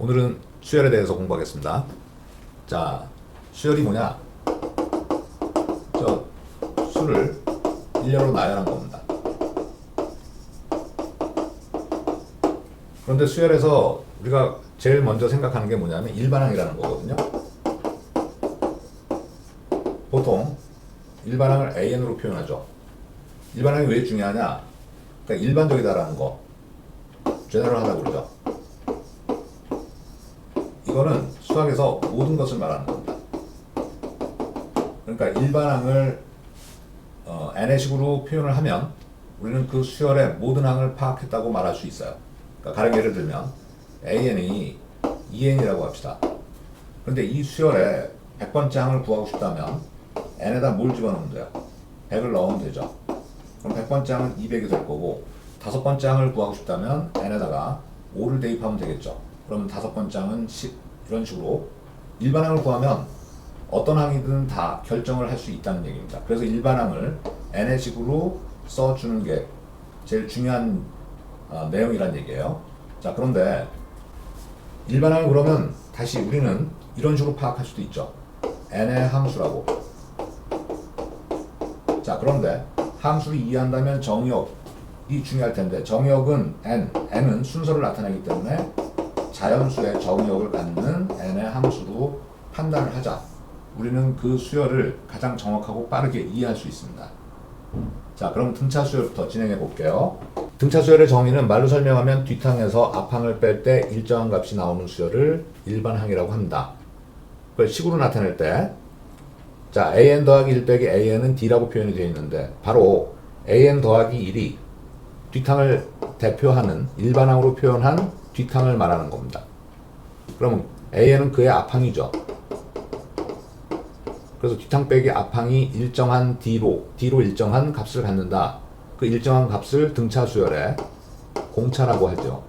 오늘은 수열에 대해서 공부하겠습니다. 자, 수열이 뭐냐? 저 수를 일렬로 나열한 겁니다. 그런데 수열에서 우리가 제일 먼저 생각하는 게 뭐냐면 일반항이라는 거거든요. 보통 일반항을 AN으로 표현하죠. 일반항이 왜 중요하냐? 그러니까 일반적이다라는 거, 제너럴하다고 그러죠. 이거는 수학에서 모든 것을 말하는 겁니다. 그러니까 일반항을 n의 식으로 표현을 하면 우리는 그 수열의 모든 항을 파악했다고 말할 수 있어요. 그러니까 다른 예를 들면 an이 2n이라고 합시다. 그런데 이 수열의 100번째 항을 구하고 싶다면 n에다 뭘 집어넣으면 돼요? 100을 넣으면 되죠. 그럼 100번째 항은 200이 될 거고, 5번째 항을 구하고 싶다면 n에다가 5를 대입하면 되겠죠. 그러면 5번째 항은 10, 이런 식으로 일반항을 구하면 어떤 항이든 다 결정을 할 수 있다는 얘기입니다. 그래서 일반항을 n의 식으로 써주는 게 제일 중요한 내용이란 얘기예요. 자, 그런데 일반항을 그러면 다시 우리는 이런 식으로 파악할 수도 있죠. n의 함수라고. 자, 그런데 함수를 이해한다면 정의역이 중요할 텐데, 정의역은 n은 순서를 나타내기 때문에 자연수의 정의역을 갖는 n의 함수로 판단을 하자. 우리는 그 수열을 가장 정확하고 빠르게 이해할 수 있습니다. 자, 그럼 등차 수열부터 진행해 볼게요. 등차 수열의 정의는 말로 설명하면 뒷항에서 앞항을 뺄 때 일정한 값이 나오는 수열을 일반항이라고 합니다. 그걸 식으로 나타낼 때, 자, an 더하기 1 빼기 an은 d라고 표현이 되어 있는데, 바로 an 더하기 1이 뒷항을 대표하는 일반항으로 표현한 뒷항을 말하는 겁니다. 그러면 an은 그의 앞항이죠. 그래서 뒷항 빼기 앞항이 일정한 d로 일정한 값을 갖는다. 그 일정한 값을 등차 수열의 공차라고 하죠.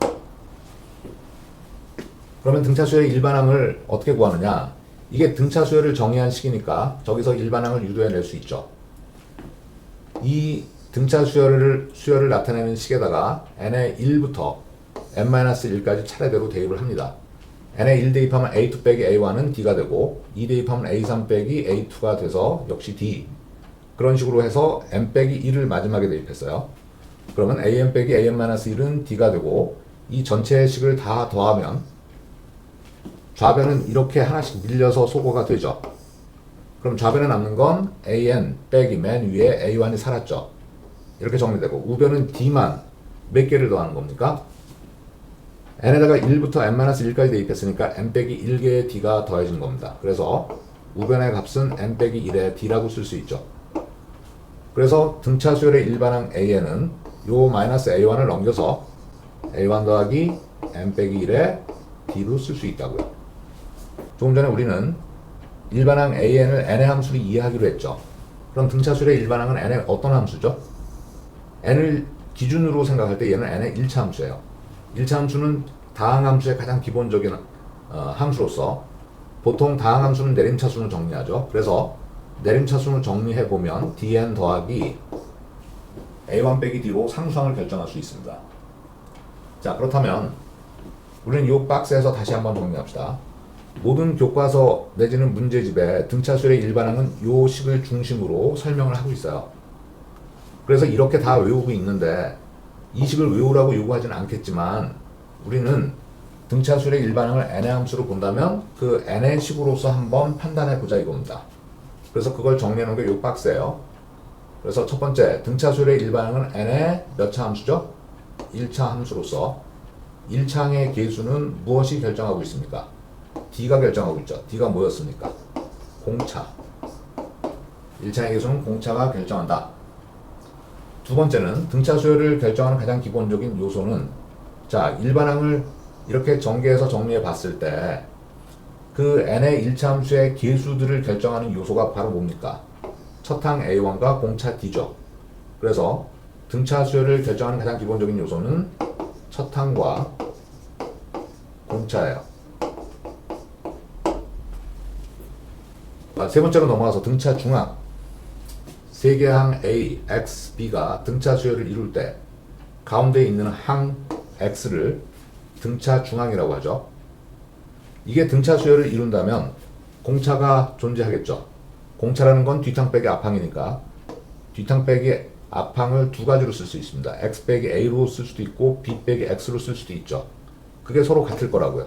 그러면 등차 수열의 일반항을 어떻게 구하느냐? 이게 등차 수열을 정의한 식이니까 저기서 일반항을 유도해낼 수 있죠. 이 등차 수열을 나타내는 식에다가 n의 1부터 n-1까지 차례대로 대입을 합니다. n에 1 대입하면 a2 빼기 a1은 d가 되고, 2 대입하면 a3 빼기 a2가 돼서 역시 d. 그런 식으로 해서 n 빼기 1을 마지막에 대입했어요. 그러면 an 빼기 an-1은 d가 되고, 이 전체 식을 다 더하면 좌변은 이렇게 하나씩 밀려서 소거가 되죠. 그럼 좌변에 남는 건 an 빼기 맨 위에 a1이 살았죠. 이렇게 정리되고, 우변은 d만 몇 개를 더하는 겁니까? n에다가 1부터 n-1까지 대입했으니까 n 빼기 1개의 d가 더해진 겁니다. 그래서 우변의 값은 n 빼기 1의 d라고 쓸 수 있죠. 그래서 등차 수열의 일반항 an은 요 마이너스 a1을 넘겨서 a1 더하기 n 빼기 1의 d로 쓸 수 있다고요. 조금 전에 우리는 일반항 an을 n의 함수로 이해하기로 했죠. 그럼 등차 수열의 일반항은 n의 어떤 함수죠? n을 기준으로 생각할 때 얘는 n의 1차 함수예요. 1차 함수는 다항 함수의 가장 기본적인 함수로서, 보통 다항 함수는 내림차순을 정리하죠. 그래서 내림차순을 정리해보면 dn 더하기 a1 빼기 d로 상수항을 결정할 수 있습니다. 자, 그렇다면 우리는 이 박스에서 다시 한번 정리합시다. 모든 교과서 내지는 문제집에 등차 수열의 일반항은 이 식을 중심으로 설명을 하고 있어요. 그래서 이렇게 다 외우고 있는데, 이 식을 외우라고 요구하지는 않겠지만 우리는 등차 수열의 일반항을 n의 함수로 본다면 그 n의 식으로서 한번 판단해 보자 이겁니다. 그래서 그걸 정리해 놓은 게 요 박스예요. 그래서 첫 번째, 등차 수열의 일반항은 n의 몇 차 함수죠? 1차 함수로서 1차항의 계수는 무엇이 결정하고 있습니까? d가 결정하고 있죠. d가 뭐였습니까? 공차. 1차항의 계수는 공차가 결정한다. 두 번째는 등차 수열을 결정하는 가장 기본적인 요소는, 자, 일반항을 이렇게 전개해서 정리해 봤을 때 그 n의 1차 함수의 계수들을 결정하는 요소가 바로 뭡니까? 첫항 a1과 공차 d죠. 그래서 등차 수열을 결정하는 가장 기본적인 요소는 첫항과 공차예요. 세 번째로 넘어가서 등차 중항. 세 개의 항 A, X, B가 등차 수열을 이룰 때 가운데 있는 항 X를 등차 중항이라고 하죠. 이게 등차 수열을 이룬다면 공차가 존재하겠죠. 공차라는 건 뒤탕 빼기 앞항이니까 뒤탕 빼기 앞항을 두 가지로 쓸 수 있습니다. x 빼기 a로 쓸 수도 있고 b 빼기 x로 쓸 수도 있죠. 그게 서로 같을 거라고요.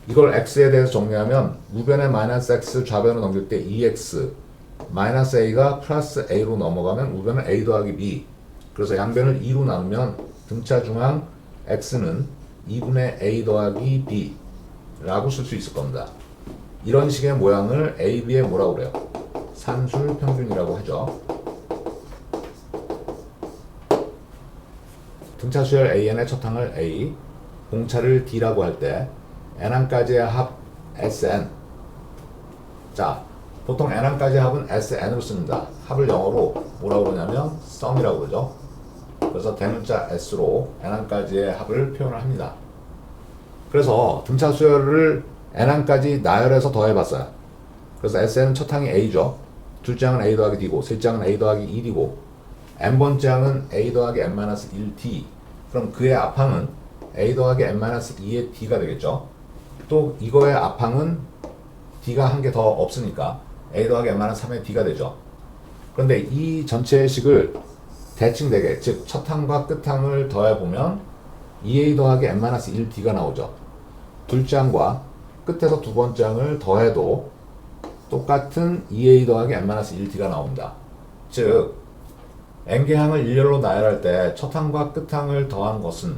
이걸 x에 대해서 정리하면 우변에 마이너스 x 좌변으로 넘길 때 2x 마이너스 a가 플러스 a로 넘어가면 우변은 a 더하기 b. 그래서 양변을 2로 나누면 등차 중앙 x는 2분의 a 더하기 b 라고 쓸 수 있을 겁니다. 이런 식의 모양을 a, b의 뭐라고 그래요? 산술 평균이라고 하죠. 등차 수열 an의 첫 항을 a, 공차를 d라고 할 때 n항까지의 합 sn. 자, 보통 n항까지의 합은 sn으로 씁니다. 합을 영어로 뭐라고 그러냐면 sum이라고 그러죠. 그래서 대문자 s로 n항까지의 합을 표현을 합니다. 그래서 등차 수열을 n항까지 나열해서 더해봤어요. 그래서 sn은 첫 항이 a죠. 둘째 항은 a 더하기 d고 셋째 항은 a 더하기 1이고 n번째 항은 a 더하기 n-1d. 그럼 그의 앞항은 a 더하기 n-2의 d가 되겠죠. 또 이거의 앞항은 d가 한 개 더 없으니까 a 더하기 n-3의 d가 되죠. 그런데 이 전체의 식을 대칭되게, 즉 첫 항과 끝 항을 더해보면 2a 더하기 n-1d가 나오죠. 둘째 항과 끝에서 두 번째 항을 더해도 똑같은 2a 더하기 n-1d가 나옵니다. 즉 n개항을 일렬로 나열할 때 첫 항과 끝 항을 더한 것은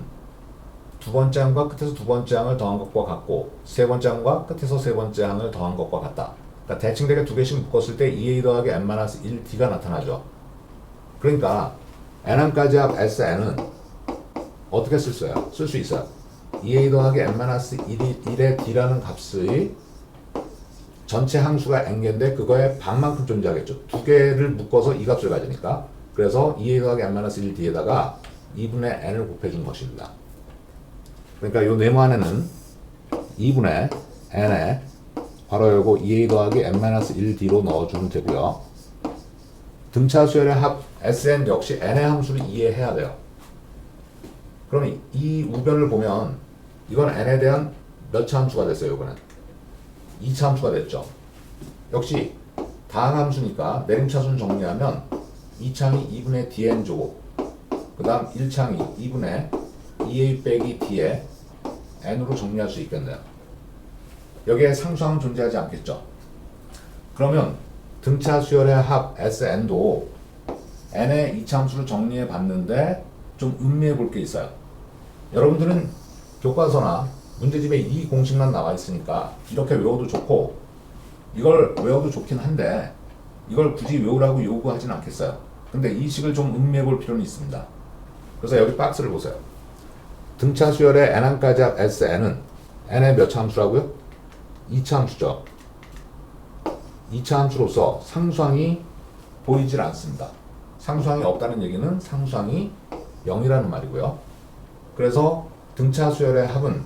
두 번째 항과 끝에서 두 번째 항을 더한 것과 같고 세 번째 항과 끝에서 세 번째 항을 더한 것과 같다. 그러니까 대칭되게 두 개씩 묶었을 때 2a 더하기 n-1d가 나타나죠. 그러니까 n항까지 합 sn은 어떻게 쓸 수 있어요? 2a 더하기 n-1의 d라는 값의 전체 항수가 n개인데 그거의 반만큼 존재하겠죠. 두 개를 묶어서 이 값을 가지니까. 그래서 2a 더하기 n-1d에다가 2분의 n을 곱해준 것입니다. 그러니까 이 네모 안에는 2분의 n에 괄호 열고 2a 더하기 n-1d로 넣어주면 되고요. 등차 수열의 합 sn 역시 n의 함수를 이해해야 돼요. 그럼 이 우변을 보면 이건 n에 대한 몇 차 함수가 됐어요. 이거는 2차 함수가 됐죠. 역시 다항 함수니까 내림차순 정리하면 2차항이 2분의 dn제곱, 그 다음 1차항이 2분의 2a 빼기 d에 n으로 정리할 수 있겠네요. 여기에 상수항은 존재하지 않겠죠. 그러면 등차 수열의 합 sn도 n의 2차 함수를 정리해 봤는데 좀 음미해 볼 게 있어요. 여러분들은 교과서나 문제집에 이 공식만 나와 있으니까 이렇게 외워도 좋고 이걸 외워도 좋긴 한데 이걸 굳이 외우라고 요구하진 않겠어요. 근데 이 식을 좀 음미해 볼 필요는 있습니다. 그래서 여기 박스를 보세요. 등차 수열의 n항까지 합 sn은 n의 몇 차 함수라고요? 2차 함수죠. 2차 함수로서 상수항이 보이질 않습니다. 상수항이 없다는 얘기는 상수항이 0이라는 말이고요. 그래서 등차 수열의 합은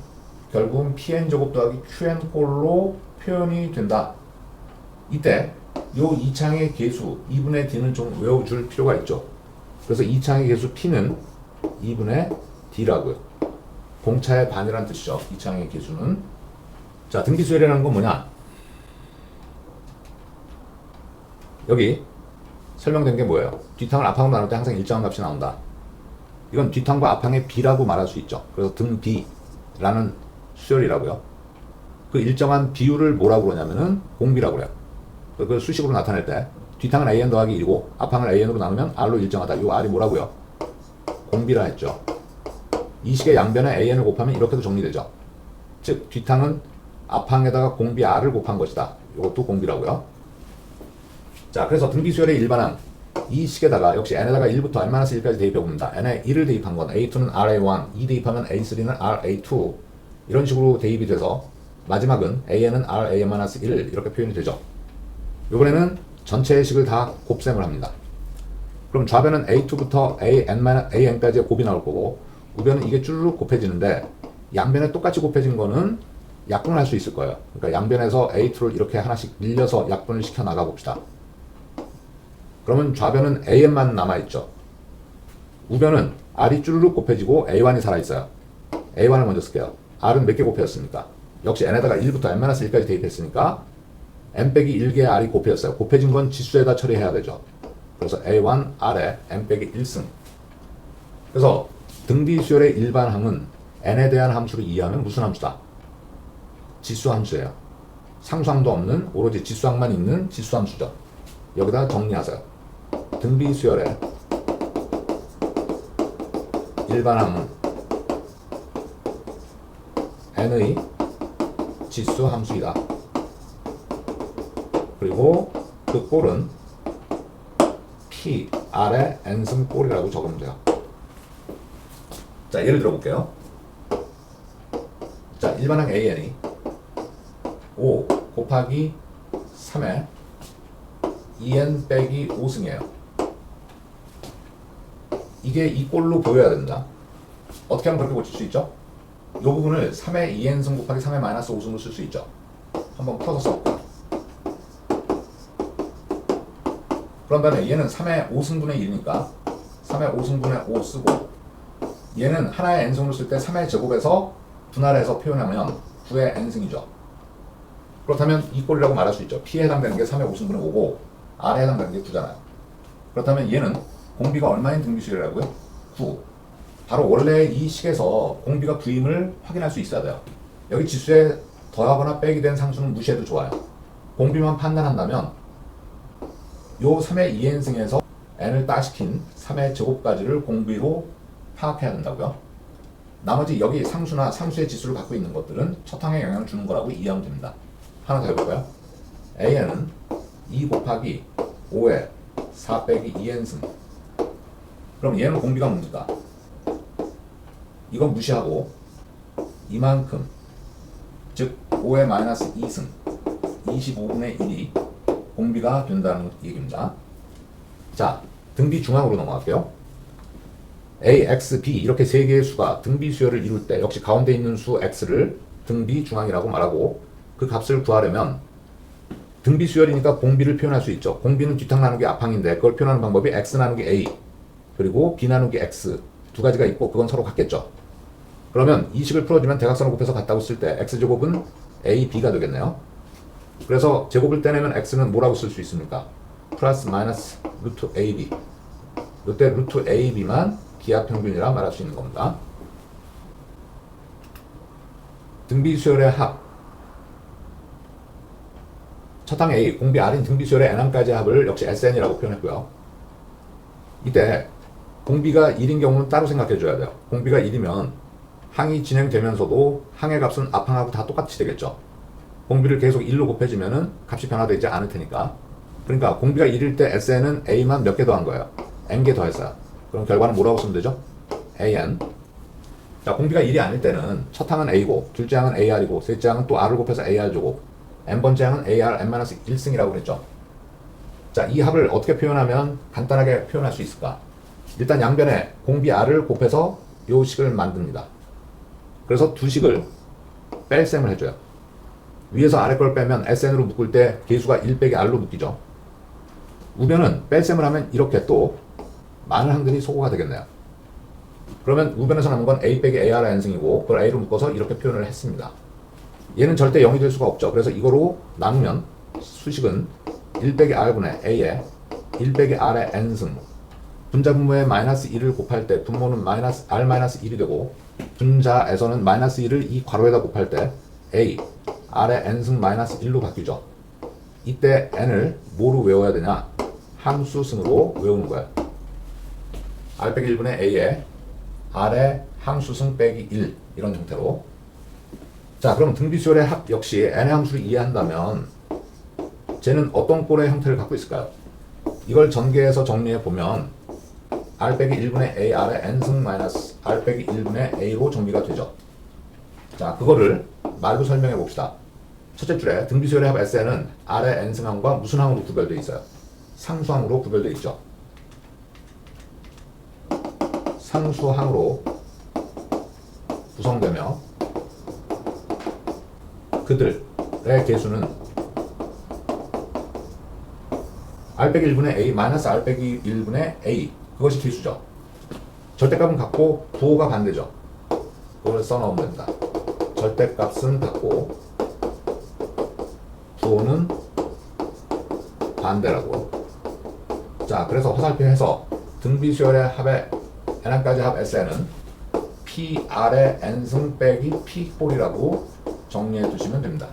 결국은 pn제곱 더하기 qn꼴로 표현이 된다. 이때 요 2차항의 계수 2분의 d는 좀 외워줄 필요가 있죠. 그래서 2차항의 계수 p는 2분의 d라고요. 공차의 반이란 뜻이죠. 2차항의 계수는. 자, 등기수열이라는 건 뭐냐? 여기 설명된 게 뭐예요? 뒷항을 앞항으로 나눌 때 항상 일정한 값이 나온다. 이건 뒷항과 앞항의 비라고 말할 수 있죠. 그래서 등비라는 수열이라고요. 그 일정한 비율을 뭐라고 그러냐면은 공비라고 그래요. 그 수식으로 나타낼 때 뒷항은 an 더하기 1이고 앞항을 an으로 나누면 r로 일정하다. 이 r이 뭐라고요? 공비라 했죠. 이 식의 양변에 an을 곱하면 이렇게도 정리되죠. 즉 뒷항은 앞항에다가 공비 r을 곱한 것이다. 이것도 공비라고요. 자, 그래서 등비수열의 일반항 이 식에다가 역시 n에다가 1부터 n-1까지 대입해 봅니다. n에 1을 대입한 건 a2는 ra1, 2 대입하면 a3는 ra2 이런 식으로 대입이 돼서 마지막은 an은 ra-1 이렇게 표현이 되죠. 이번에는 전체의 식을 다 곱셈을 합니다. 그럼 좌변은 a2부터 an까지의 곱이 나올 거고 우변은 이게 쭈르륵 곱해지는데 양변에 똑같이 곱해진 거는 약분을 할 수 있을 거예요. 그러니까 양변에서 a2를 이렇게 하나씩 밀려서 약분을 시켜 나가 봅시다. 그러면 좌변은 an만 남아있죠. 우변은 r이 쭈르륵 곱해지고 a1이 살아있어요. a1을 먼저 쓸게요. r은 몇 개 곱해졌습니까? 역시 n에다가 1부터 n-1까지 대입했으니까 n 빼기 1개의 r이 곱해졌어요. 곱해진 건 지수에다 처리해야 되죠. 그래서 a1 r에 n 빼기 1승. 그래서 등비 수열의 일반항은 n에 대한 함수를 이해하면 무슨 함수다? 지수 함수예요. 상수항도 없는 오로지 지수항만 있는 지수 함수죠. 여기다 정리하세요. 등비 수열의 일반항은 n의 지수 함수이다. 그리고 그 꼴은 p r의 n승 꼴이라고 적으면 돼요. 자, 예를 들어 볼게요. 자, 일반항 an이 5 곱하기 3의 2n 빼기 5승이에요. 이게 이 꼴로 보여야 된다. 어떻게 하면 그렇게 고칠 수 있죠? 이 부분을 3의 2n승 곱하기 3의 마이너스 5승으로 쓸 수 있죠. 한번 풀어서 써볼까요? 그런 다음에 얘는 3의 5승분의 1이니까 3의 5승분의 5 쓰고, 얘는 하나의 n승으로 쓸 때 3의 제곱에서 분할해서 표현하면 9의 n승이죠. 그렇다면 이 꼴이라고 말할 수 있죠. P에 해당되는 게 3의 5승분의 5고 R에 해당되는 게 9잖아요. 그렇다면 얘는 공비가 얼마인 등비수열이라고요? 9. 바로 원래 이 식에서 공비가 9임을 확인할 수 있어야 돼요. 여기 지수에 더하거나 빼기 된 상수는 무시해도 좋아요. 공비만 판단한다면 요 3의 2n승에서 n을 따시킨 3의 제곱까지를 공비로 파악해야 된다고요. 나머지 여기 상수나 상수의 지수를 갖고 있는 것들은 첫 항에 영향을 주는 거라고 이해하면 됩니다. 하나 더 해볼까요? an은 2 곱하기 5의 4 빼기 2n승. 그럼 얘는 공비가 뭡니까? 이건 무시하고 이만큼, 즉 5의 마이너스 2승 25분의 1이 공비가 된다는 얘기입니다. 자, 등비 중앙으로 넘어갈게요. a, x, b 이렇게 세 개의 수가 등비 수열을 이룰 때 역시 가운데 있는 수 x를 등비 중앙이라고 말하고, 그 값을 구하려면 등비 수열이니까 공비를 표현할 수 있죠. 공비는 뒤탕 나누기 앞항인데 그걸 표현하는 방법이 x 나누기 a 그리고 b 나누기 x 두 가지가 있고 그건 서로 같겠죠. 그러면 이 식을 풀어주면 대각선을 곱해서 같다고 쓸 때 x제곱은 a, b가 되겠네요. 그래서 제곱을 떼내면 x는 뭐라고 쓸 수 있습니까? 플러스 마이너스 루트 ab. 이때 루트 ab만 기하평균이라 말할 수 있는 겁니다. 등비 수열의 합, 첫항 A, 공비 R인 등비 수열의 n항까지의 합을 역시 SN이라고 표현했고요. 이때 공비가 1인 경우는 따로 생각해 줘야 돼요. 공비가 1이면 항이 진행되면서도 항의 값은 앞항하고 다 똑같이 되겠죠. 공비를 계속 1로 곱해지면은 값이 변화되지 않을 테니까. 그러니까 공비가 1일 때 SN은 A만 몇 개 더한 거예요. N개 더했어요. 그럼 결과는 뭐라고 쓰면 되죠? AN. 자, 공비가 1이 아닐 때는 첫 항은 A고 둘째 항은 AR이고 셋째 항은 또 R을 곱해서 AR제곱, n번째 항은 AR n-1승이라고 그랬죠. 자, 이 합을 어떻게 표현하면 간단하게 표현할 수 있을까? 일단 양변에 공비 R을 곱해서 요 식을 만듭니다. 그래서 두 식을 뺄셈을 해줘요. 위에서 아래 걸 빼면 SN으로 묶을 때 계수가 1 빼기 R로 묶이죠. 우변은 뺄셈을 하면 이렇게 또 많은 항들이 소거가 되겠네요. 그러면 우변에서 남은 건 A 빼기 AR n승이고 그걸 A로 묶어서 이렇게 표현을 했습니다. 얘는 절대 0이 될 수가 없죠. 그래서 이거로 나누면 수식은 1 빼기 R분의 A에 1 빼기 R의 n승, 분자분모에 마이너스 1을 곱할 때 분모는 마이너스 R 마이너스 1이 되고 분자에서는 마이너스 1을 이 괄호에다 곱할 때 A, R의 n승 마이너스 1로 바뀌죠. 이때 n을 뭐로 외워야 되냐? 함수승으로 외우는 거예요. R 빼기 1분의 A에 R의 함수승 빼기 1 이런 형태로. 자, 그럼 등비수열의 합 역시 n의 함수를 이해한다면 쟤는 어떤 꼴의 형태를 갖고 있을까요? 이걸 전개해서 정리해 보면 R 빼기 1분의 A R의 n승 마이너스 R 빼기 1분의 A로 정리가 되죠. 자, 그거를 말로 설명해 봅시다. 첫째 줄에 등비수열의 합 SN은 R의 n승항과 무슨 항으로 구별되어 있어요? 상수항으로 구별되어 있죠. 상수항으로 구성되며 그들의 개수는 R 빼기 1분의 A 마이너스 R 빼기 1분의 A, 그것이 개수죠. 절대값은 같고 부호가 반대죠. 그걸 써놓으면 됩니다. 절대값은 같고 부호는 반대라고. 자, 그래서 화살표해서 등비수열의 합의 n항까지 합 SN은 PR의 n승 빼기 P꼴이라고 정리해 두시면 됩니다.